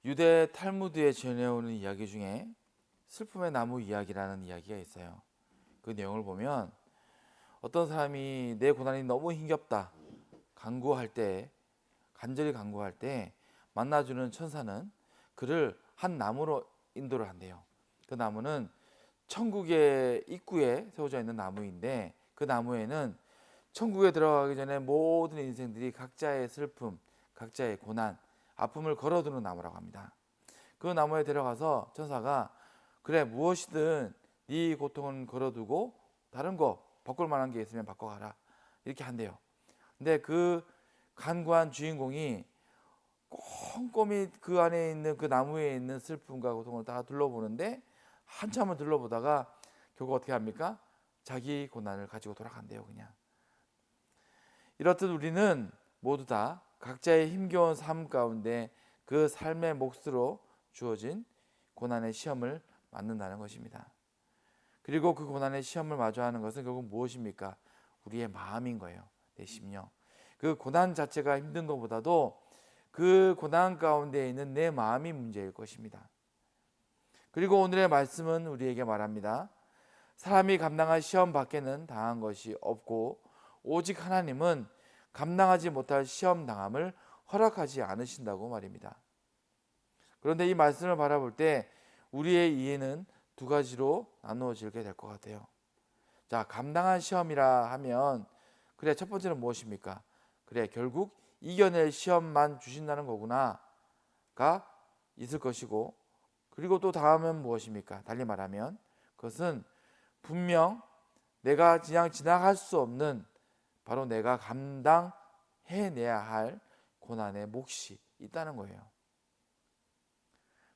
유대 탈무드에 전해오는 이야기 중에 슬픔의 나무 이야기라는 이야기가 있어요. 그 내용을 보면 어떤 사람이 내 고난이 너무 힘겹다 간구할 때, 간절히 간구할 때 만나주는 천사는 그를 한 나무로 인도를 한대요. 그 나무는 천국의 입구에 세워져 있는 나무인데, 그 나무에는 천국에 들어가기 전에 모든 인생들이 각자의 슬픔, 각자의 고난, 아픔을 걸어두는 나무라고 합니다. 그 나무에 들어가서 천사가 그래, 무엇이든 네 고통은 걸어두고 다른 거 바꿀 만한 게 있으면 바꿔가라, 이렇게 한대요. 근데 그 간구한 주인공이 꼼꼼히 그 안에 있는 그 나무에 있는 슬픔과 고통을 다 둘러보는데, 한참을 둘러보다가 결국 어떻게 합니까? 자기 고난을 가지고 돌아간대요. 그냥 이렇듯 우리는 모두 다 각자의 힘겨운 삶 가운데 그 삶의 몫으로 주어진 고난의 시험을 맞는다는 것입니다. 그리고 그 고난의 시험을 마주하는 것은 결국 무엇입니까? 우리의 마음인 거예요. 내 심령. 그 고난 자체가 힘든 것보다도 그 고난 가운데 있는 내 마음이 문제일 것입니다. 그리고 오늘의 말씀은 우리에게 말합니다. 사람이 감당할 시험 밖에는 당한 것이 없고 오직 하나님은 감당하지 못할 시험 당함을 허락하지 않으신다고 말입니다. 그런데 이 말씀을 바라볼 때 우리의 이해는 두 가지로 나누어지게 될 것 같아요. 자, 감당한 시험이라 하면 그래, 첫 번째는 무엇입니까? 그래, 결국 이겨낼 시험만 주신다는 거구나가 있을 것이고, 그리고 또 다음은 무엇입니까? 달리 말하면 그것은 분명 내가 그냥 지나갈 수 없는, 바로 내가 감당해내야 할 고난의 몫이 있다는 거예요.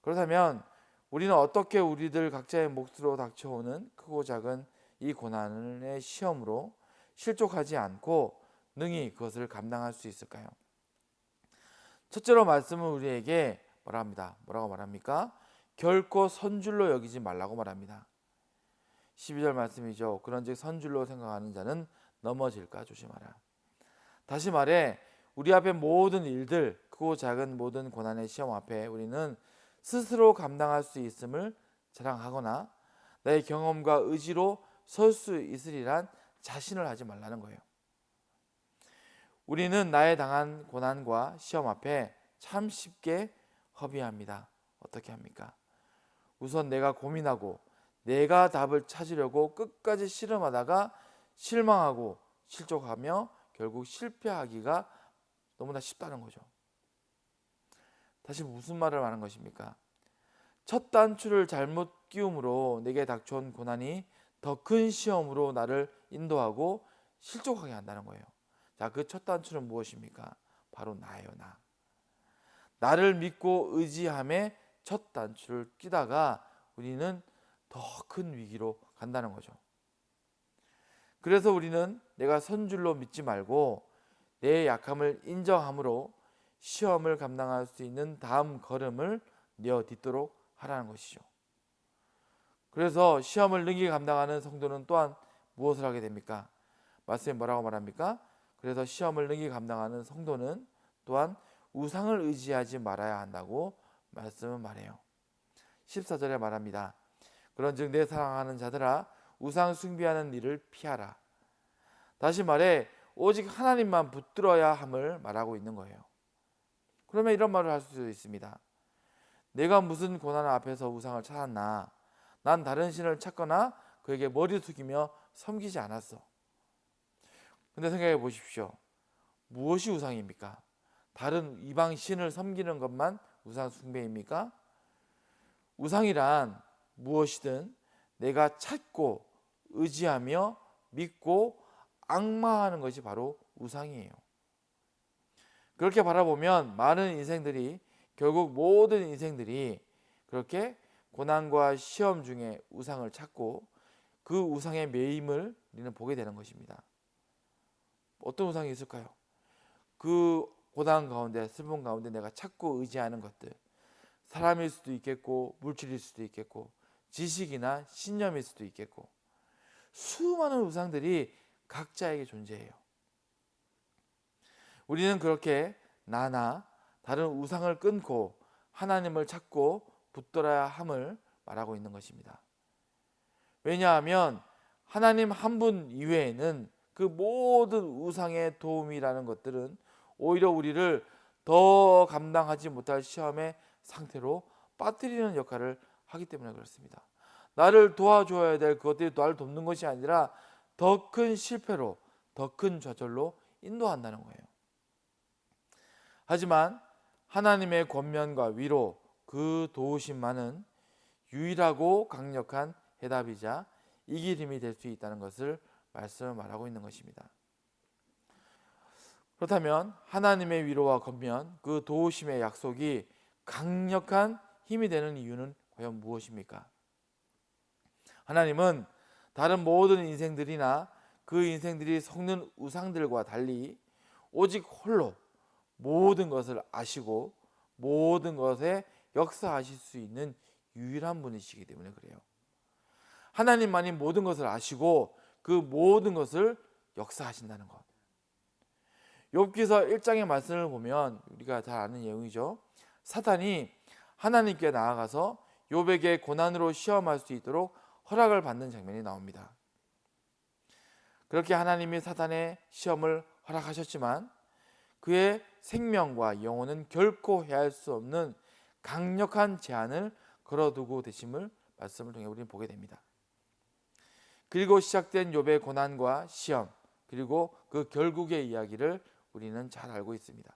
그렇다면 우리는 어떻게 우리들 각자의 몫으로 닥쳐오는 크고 작은 이 고난의 시험으로 실족하지 않고 능히 그것을 감당할 수 있을까요? 첫째로 말씀은 우리에게 뭐라고 말합니까? 결코 선줄로 여기지 말라고 말합니다. 12절 말씀이죠. 그런즉 선줄로 생각하는 자는 넘어질까 조심하라. 다시 말해, 우리 앞에 모든 일들, 크고 작은 모든 고난의 시험 앞에 우리는 스스로 감당할 수 있음을 자랑하거나 나의 경험과 의지로 설 수 있으리란 자신을 하지 말라는 거예요. 우리는 나의 당한 고난과 시험 앞에 참 쉽게 허비합니다. 어떻게 합니까? 우선 내가 고민하고 내가 답을 찾으려고 끝까지 실험하다가 실망하고 실족하며 결국 실패하기가 너무나 쉽다는 거죠. 다시 무슨 말을 하는 것입니까? 첫 단추를 잘못 끼움으로 내게 닥쳐온 고난이 더 큰 시험으로 나를 인도하고 실족하게 한다는 거예요. 자, 그 첫 단추는 무엇입니까? 바로 나예요. 나를 믿고 의지함에 첫 단추를 끼다가 우리는 더 큰 위기로 간다는 거죠. 그래서 우리는 내가 선줄로 믿지 말고 내 약함을 인정함으로 시험을 감당할 수 있는 다음 걸음을 내어딛도록 하라는 것이죠. 그래서 시험을 능히 감당하는 성도는 또한 무엇을 하게 됩니까? 말씀에 뭐라고 말합니까? 그래서 시험을 능히 감당하는 성도는 또한 우상을 의지하지 말아야 한다고 말씀은 말해요. 14절에 말합니다. 그런즉 내 사랑하는 자들아, 우상 숭배하는 일을 피하라. 다시 말해, 오직 하나님만 붙들어야 함을 말하고 있는 거예요. 그러면 이런 말을 할 수 있습니다. 내가 무슨 고난 앞에서 우상을 찾았나? 난 다른 신을 찾거나 그에게 머리 숙이며 섬기지 않았어. 근데 생각해 보십시오. 무엇이 우상입니까? 다른 이방 신을 섬기는 것만 우상 숭배입니까? 우상이란 무엇이든 내가 찾고 의지하며 믿고 앙마하는 것이 바로 우상이에요. 그렇게 바라보면 많은 인생들이, 결국 모든 인생들이 그렇게 고난과 시험 중에 우상을 찾고 그 우상의 매임을 우리는 보게 되는 것입니다. 어떤 우상이 있을까요? 그 고난 가운데, 슬픔 가운데 내가 찾고 의지하는 것들, 사람일 수도 있겠고 물질일 수도 있겠고 지식이나 신념일 수도 있겠고, 수많은 우상들이 각자에게 존재해요. 우리는 그렇게 나나 다른 우상을 끊고 하나님을 찾고 붙들어야 함을 말하고 있는 것입니다. 왜냐하면 하나님 한 분 이외에는 그 모든 우상의 도움이라는 것들은 오히려 우리를 더 감당하지 못할 시험의 상태로 빠뜨리는 역할을 하기 때문에 그렇습니다. 나를 도와줘야 될 그것들이 나를 돕는 것이 아니라 더 큰 실패로, 더 큰 좌절로 인도한다는 거예요. 하지만 하나님의 권면과 위로, 그 도우심만은 유일하고 강력한 해답이자 이길 힘이 될 수 있다는 것을 말씀을 말하고 있는 것입니다. 그렇다면 하나님의 위로와 권면, 그 도우심의 약속이 강력한 힘이 되는 이유는 과연 무엇입니까? 하나님은 다른 모든 인생들이나 그 인생들이 속는 우상들과 달리 오직 홀로 모든 것을 아시고 모든 것에 역사하실 수 있는 유일한 분이시기 때문에 그래요. 하나님만이 모든 것을 아시고 그 모든 것을 역사하신다는 것. 욥기서 1장의 말씀을 보면 우리가 잘 아는 내용이죠. 사탄이 하나님께 나아가서 욥에게 고난으로 시험할 수 있도록 허락을 받는 장면이 나옵니다. 그렇게 하나님이 사탄의 시험을 허락하셨지만 그의 생명과 영혼은 결코 해할 수 없는 강력한 제한을 걸어두고 계심을 말씀을 통해 우리는 보게 됩니다. 그리고 시작된 욥의 고난과 시험, 그리고 그 결국의 이야기를 우리는 잘 알고 있습니다.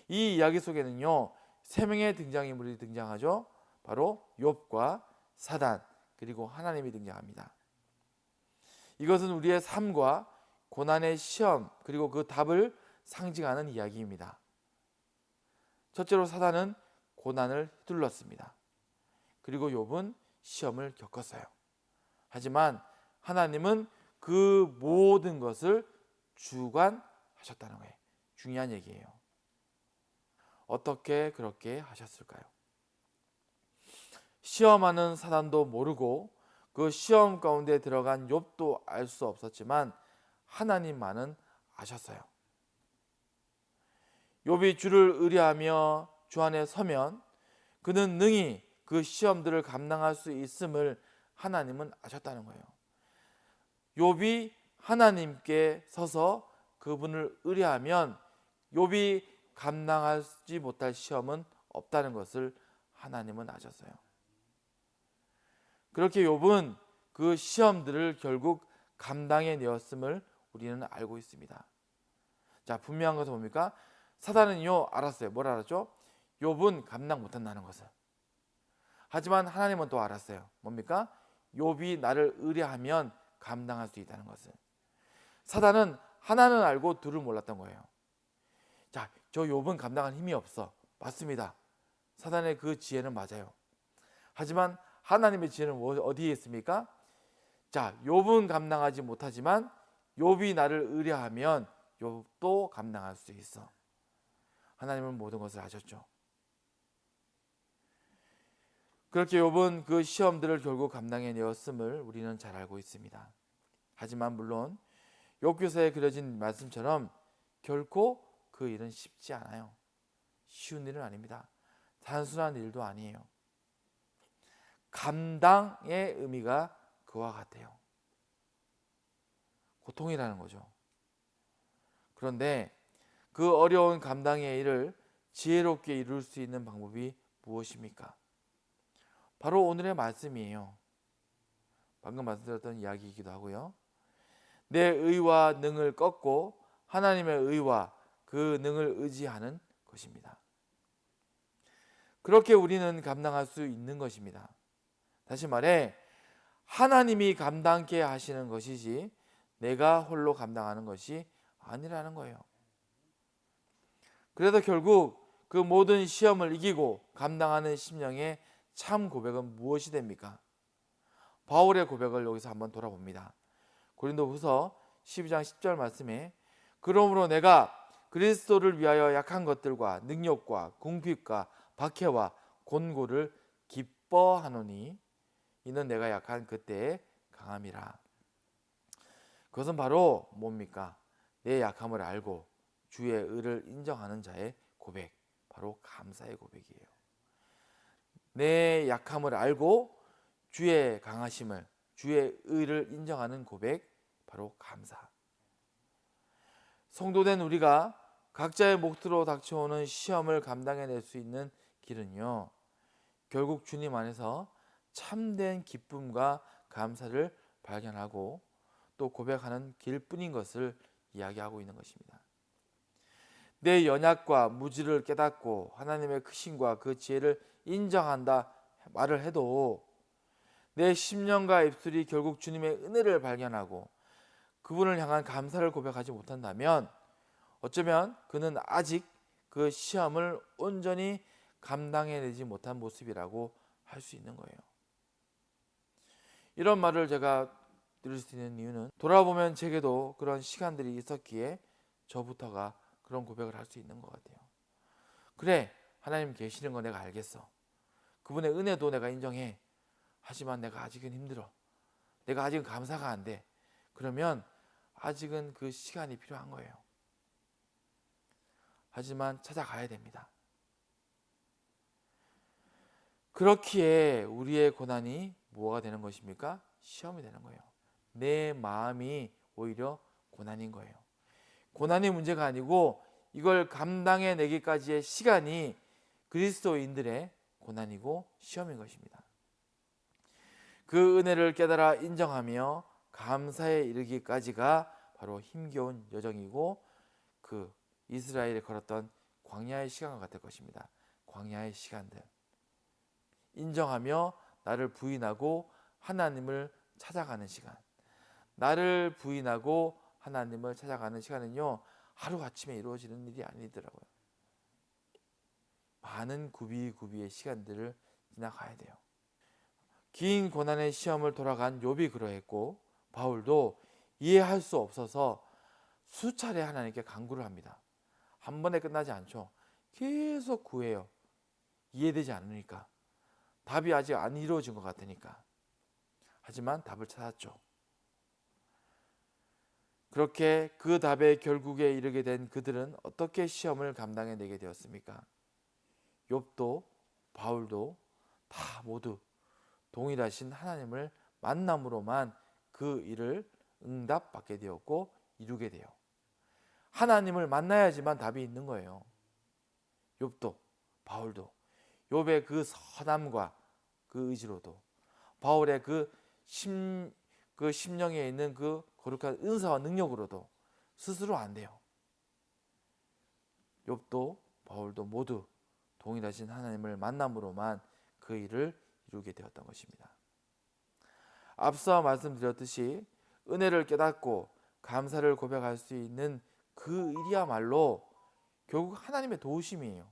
이 이야기 속에는요, 세 명의 등장인물이 등장하죠. 바로 욥과 사단, 그리고 하나님이 등장합니다. 이것은 우리의 삶과 고난의 시험, 그리고 그 답을 상징하는 이야기입니다. 첫째로 사단은 고난을 휘둘렀습니다. 그리고 욥은 시험을 겪었어요. 하지만 하나님은 그 모든 것을 주관하셨다는 거예요. 중요한 얘기예요. 어떻게 그렇게 하셨을까요? 시험하는 사단도 모르고 그 시험 가운데 들어간 욥도 알 수 없었지만 하나님만은 아셨어요. 욥이 주를 의뢰하며 주 안에 서면 그는 능히 그 시험들을 감당할 수 있음을 하나님은 아셨다는 거예요. 욥이 하나님께 서서 그분을 의뢰하면 욥이 감당하지 못할 시험은 없다는 것을 하나님은 아셨어요. 그렇게 욥은 그 시험들을 결국 감당해 내었음을 우리는 알고 있습니다. 자, 분명한 것은 뭡니까? 사단은요 알았어요. 뭘 알았죠? 욥은 감당 못한다는 것을. 하지만 하나님은 또 알았어요. 뭡니까? 욥이 나를 의뢰하면 감당할 수 있다는 것을. 사단은 하나는 알고 둘을 몰랐던 거예요. 자, 저 욥은 감당할 힘이 없어. 맞습니다. 사단의 그 지혜는 맞아요. 하지만 하나님의 지혜는 어디에 있습니까? 자, 욥은 감당하지 못하지만 욥이 나를 의뢰하면 욥도 감당할 수 있어. 하나님은 모든 것을 아셨죠. 그렇게 욥은 그 시험들을 결국 감당해 내었음을 우리는 잘 알고 있습니다. 하지만 물론 욥기서에 그려진 말씀처럼 결코 그 일은 쉽지 않아요. 쉬운 일은 아닙니다. 단순한 일도 아니에요. 감당의 의미가 그와 같아요. 고통이라는 거죠. 그런데 그 어려운 감당의 일을 지혜롭게 이룰 수 있는 방법이 무엇입니까? 바로 오늘의 말씀이에요. 방금 말씀드렸던 이야기이기도 하고요. 내 의와 능을 꺾고 하나님의 의와 그 능을 의지하는 것입니다. 그렇게 우리는 감당할 수 있는 것입니다. 다시 말해 하나님이 감당케 하시는 것이지 내가 홀로 감당하는 것이 아니라는 거예요. 그래서 결국 그 모든 시험을 이기고 감당하는 심령의 참 고백은 무엇이 됩니까? 바울의 고백을 여기서 한번 돌아봅니다. 고린도후서 12장 10절 말씀에 그러므로 내가 그리스도를 위하여 약한 것들과 능력과 궁핍과 박해와 곤고를 기뻐하노니 이는 내가 약한 그때의 강함이라. 그것은 바로 뭡니까? 내 약함을 알고 주의 의를 인정하는 자의 고백, 바로 감사의 고백이에요. 내 약함을 알고 주의 강하심을, 주의 의를 인정하는 고백, 바로 감사. 성도된 우리가 각자의 몫으로 닥쳐오는 시험을 감당해낼 수 있는 길은요, 결국 주님 안에서 참된 기쁨과 감사를 발견하고 또 고백하는 길뿐인 것을 이야기하고 있는 것입니다. 내 연약과 무지를 깨닫고 하나님의 크심과 그 지혜를 인정한다 말을 해도 내 심령과 입술이 결국 주님의 은혜를 발견하고 그분을 향한 감사를 고백하지 못한다면 어쩌면 그는 아직 그 시험을 온전히 감당해내지 못한 모습이라고 할 수 있는 거예요. 이런 말을 제가 드릴 수 있는 이유는 돌아보면 제게도 그런 시간들이 있었기에 저부터가 그런 고백을 할 수 있는 것 같아요. 그래, 하나님 계시는 거 내가 알겠어. 그분의 은혜도 내가 인정해. 하지만 내가 아직은 힘들어. 내가 아직은 감사가 안 돼. 그러면 아직은 그 시간이 필요한 거예요. 하지만 찾아가야 됩니다. 그렇기에 우리의 고난이 뭐가 되는 것입니까? 시험이 되는 거예요. 내 마음이 오히려 고난인 거예요. 고난이 문제가 아니고 이걸 감당해내기까지의 시간이 그리스도인들의 고난이고 시험인 것입니다. 그 은혜를 깨달아 인정하며 감사에 이르기까지가 바로 힘겨운 여정이고 그 이스라엘이 걸었던 광야의 시간과 같을 것입니다. 광야의 시간들. 인정하며 나를 부인하고 하나님을 찾아가는 시간. 나를 부인하고 하나님을 찾아가는 시간은요, 하루아침에 이루어지는 일이 아니더라고요. 많은 구비구비의 시간들을 지나가야 돼요. 긴 고난의 시험을 돌아간 욥이 그러했고 바울도 이해할 수 없어서 수차례 하나님께 간구를 합니다. 한 번에 끝나지 않죠. 계속 구해요. 이해되지 않으니까. 답이 아직 안 이루어진 것 같으니까. 하지만 답을 찾았죠. 그렇게 그 답의 결국에 이르게 된 그들은 어떻게 시험을 감당해내게 되었습니까? 욥도 바울도 다 모두 동일하신 하나님을 만남으로만 그 일을 응답받게 되었고 이루게 돼요. 하나님을 만나야지만 답이 있는 거예요. 욥도 바울도 욥의 그 선함과 그 의지로도 바울의 그 심령에 있는 그 거룩한 은사와 능력으로도 스스로 안 돼요. 욥도 바울도 모두 동일하신 하나님을 만남으로만 그 일을 이루게 되었던 것입니다. 앞서 말씀드렸듯이 은혜를 깨닫고 감사를 고백할 수 있는 그 일이야말로 결국 하나님의 도우심이에요.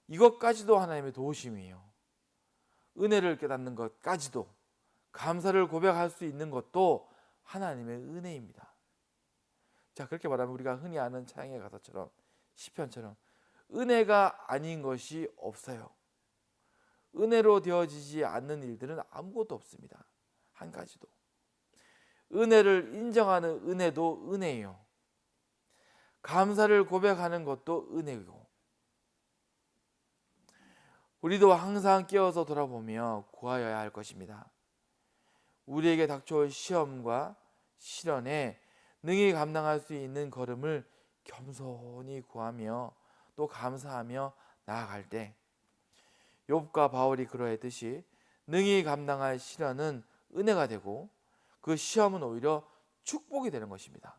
이것까지도 하나님의 도우심이에요. 은혜를 깨닫는 것까지도, 감사를 고백할 수 있는 것도 하나님의 은혜입니다. 자, 그렇게 말하면 우리가 흔히 아는 찬양의 가사처럼 시편처럼 은혜가 아닌 것이 없어요. 은혜로 되어지지 않는 일들은 아무것도 없습니다. 한 가지도. 은혜를 인정하는 은혜도 은혜예요. 감사를 고백하는 것도 은혜이고. 우리도 항상 깨어서 돌아보며 구하여야 할 것입니다. 우리에게 닥쳐올 시험과 시련에 능히 감당할 수 있는 걸음을 겸손히 구하며 또 감사하며 나아갈 때 욥과 바울이 그러했듯이 능히 감당할 시련은 은혜가 되고 그 시험은 오히려 축복이 되는 것입니다.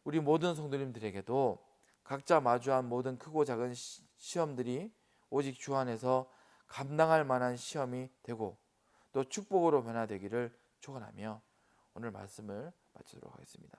우리 모든 성도님들에게도 각자 마주한 모든 크고 작은 시험들이 오직 주 안에서 감당할 만한 시험이 되고 또 축복으로 변화되기를 축원하며 오늘 말씀을 마치도록 하겠습니다.